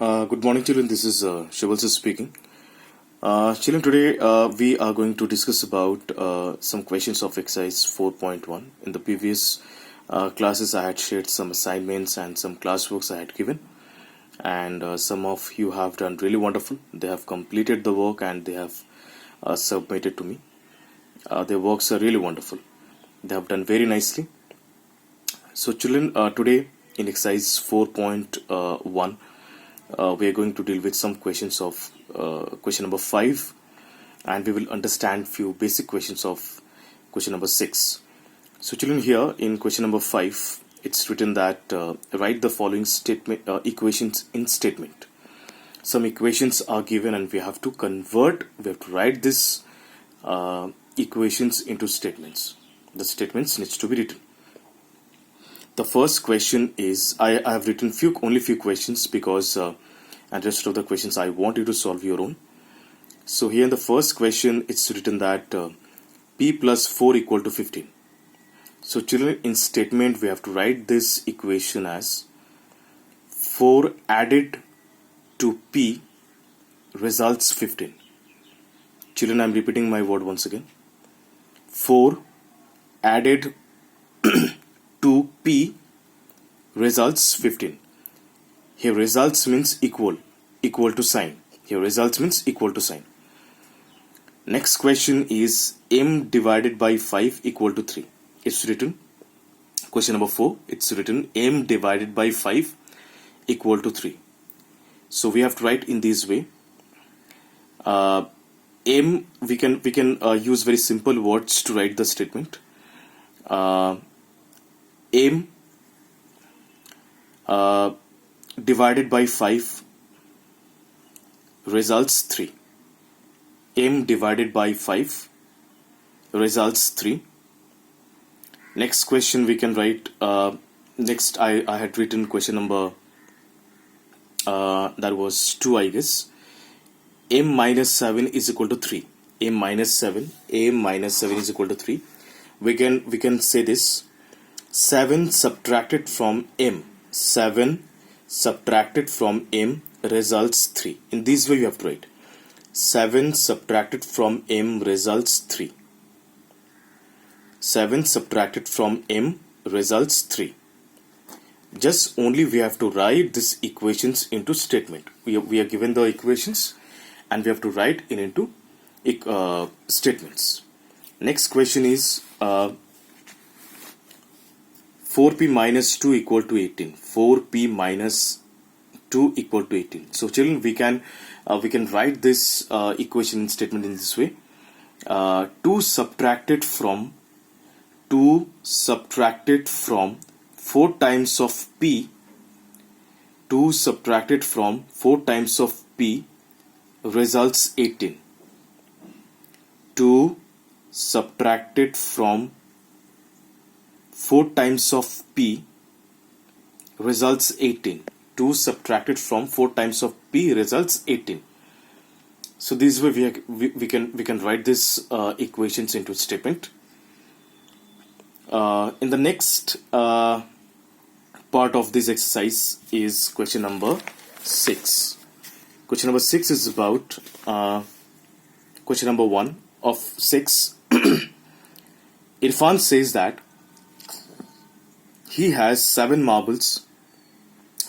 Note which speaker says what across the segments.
Speaker 1: Good morning, children. This is Shivalsa speaking. Children, today we are going to discuss about some questions of exercise 4.1. In the previous classes, I had shared some assignments and some classworks I had given, and some of you have done really wonderful. They have completed the work and they have submitted to me. Their works are really wonderful. They have done very nicely. So, children, today in exercise 4.1. We are going to deal with some questions of question number 5, and we will understand few basic questions of question number 6. So children, here in question number 5, it's written that write the following statement equations in statement. Some equations are given and we have to write this equations into statements. The statements needs to be written. The first question is, I have written only few questions because and rest of the questions I want you to solve your own. So here in the first question, it's written that p plus 4 equal to 15. So children, in statement we have to write this equation as 4 added to p results 15. Children, I'm repeating my word once again. 4 added to p results 15. Here results means equal to sign. Here results means equal to sign. Next question is m divided by 5 equal to 3. It's written, question number 4, it's written m divided by 5 equal to 3. So we have to write in this way. M, we can use very simple words to write the statement. M divided by 5 results 3. M divided by 5 results 3. Next question we can write, next I had written question number, that was 2 I guess. M minus 7 is equal to 3. M minus 7 is equal to 3. We can say this, 7 subtracted from m. 7 subtracted from m results 3. In this way you have to write, 7 subtracted from m results 3. 7 subtracted from m results 3. Just only we have to write these equations into statement. We are given the equations and we have to write it into statements. Next question is 4p minus 2 equal to 18. 4p minus 2 equal to 18. So children, we can write this equation statement in this way. 2 subtracted from 4 times of p. 2 subtracted from 4 times of p results 18. 2 subtracted from 4 times of p results 18. 2 subtracted from 4 times of p results 18. So this way we can write this equations into statement. In the next part of this exercise is question number 6. Question number 6 is about question number 1 of 6. Irfan says that he has 7 marbles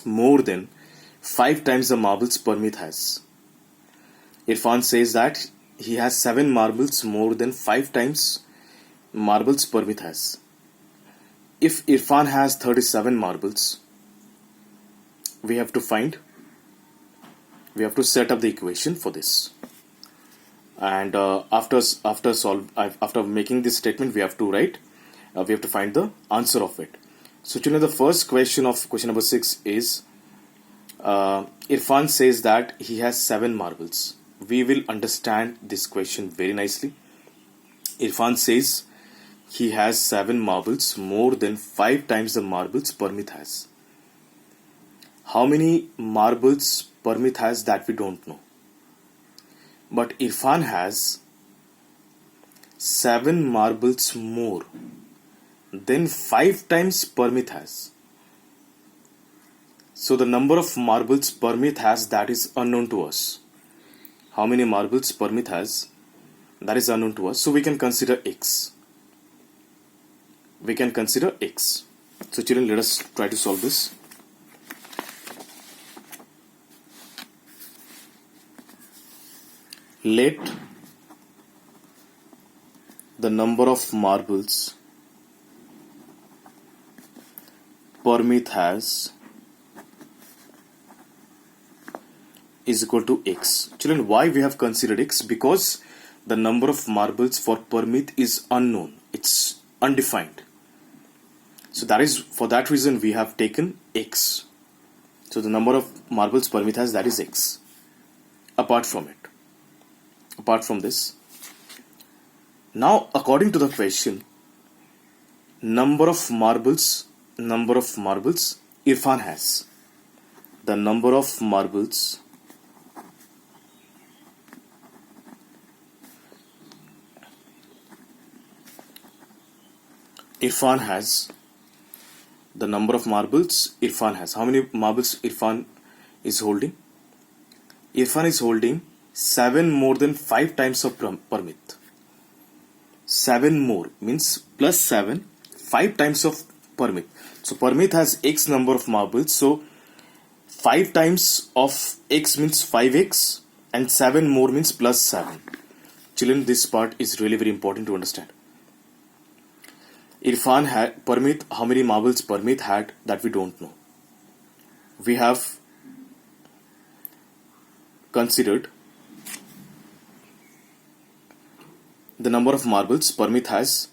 Speaker 1: more than 5 times the marbles Parmit has. Irfan says that he has 7 marbles more than 5 times marbles Parmit has. If Irfan has 37 marbles, we have to set up the equation for this. And after making this statement, we have to find the answer of it. So children, the first question of question number 6 is Irfan says that he has 7 marbles. We will understand this question very nicely. Irfan says he has 7 marbles more than 5 times the marbles Parmit has. How many marbles Parmit has, that we don't know. But Irfan has 7 marbles more than 5 times Parmit has. So the number of marbles Parmeet has, that is unknown to us. How many marbles Parmeet has, that is unknown to us. So we can consider x. We can consider x. So children, let us try to solve this. Let the number of marbles Parmeet has is equal to x. Children, why we have considered x? Because the number of marbles for Parmeet is unknown. It's undefined. So that is, for that reason we have taken x. So the number of marbles Parmeet has, that is x. Apart from this, now according to the question, number of marbles Irfan has. The number of marbles Irfan has. The number of marbles Irfan has. How many marbles Irfan is holding? Irfan is holding 7 more than 5 times of Parmeet. 7 more means plus 7, 5 times of Parmeet. So Parmeet has x number of marbles. So 5 times of x means 5x and 7 more means plus 7. Children, this part is really very important to understand. Irfan had Parmeet, how many marbles Parmeet had, that we don't know. We have considered the number of marbles Parmeet has,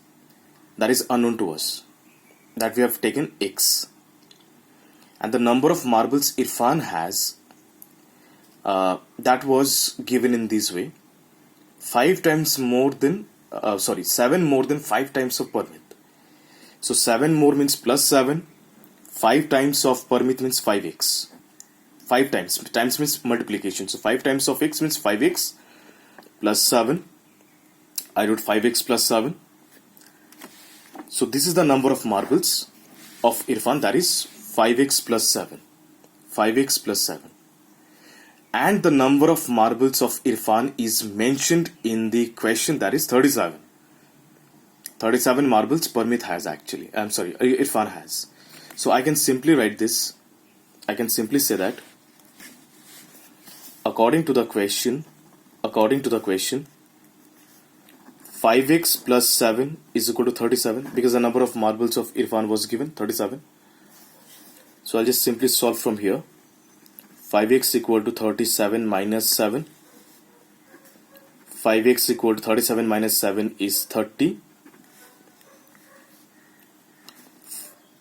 Speaker 1: that is unknown to us, that we have taken x. And the number of marbles Irfan has, that was given in this way: 7 more than 5 times of Parmeet. So 7 more means plus 7, 5 times of Parmeet means 5x. 5 times means multiplication. So 5 times of x means 5x plus 7. I wrote 5x plus 7. So this is the number of marbles of Irfan, that is 5x plus 7. 5x plus 7. And the number of marbles of Irfan is mentioned in the question, that is 37. 37 marbles Parmeet has actually. Irfan has. So I can simply write this. I can simply say that according to the question, 5x plus 7 is equal to 37, because the number of marbles of Irfan was given 37. So I'll just simply solve from here. 5x equal to 37 minus 7. 5x equal to 37 minus 7 is 30.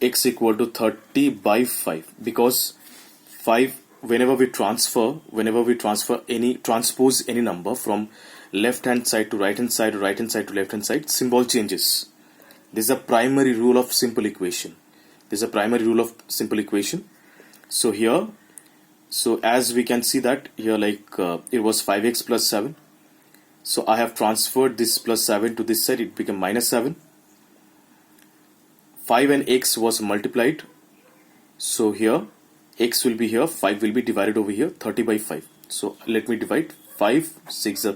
Speaker 1: X equal to 30 by 5, because 5, whenever we transpose any number from left hand side to right hand side, or right hand side to left hand side, symbol changes. This is a primary rule of simple equation. So here, as we can see that here, it was 5x plus 7. So I have transferred this plus 7 to this side, it became minus 7. 5 and x was multiplied. So here, x will be here, 5 will be divided over here, 30 by 5. So let me divide. 5, 6 are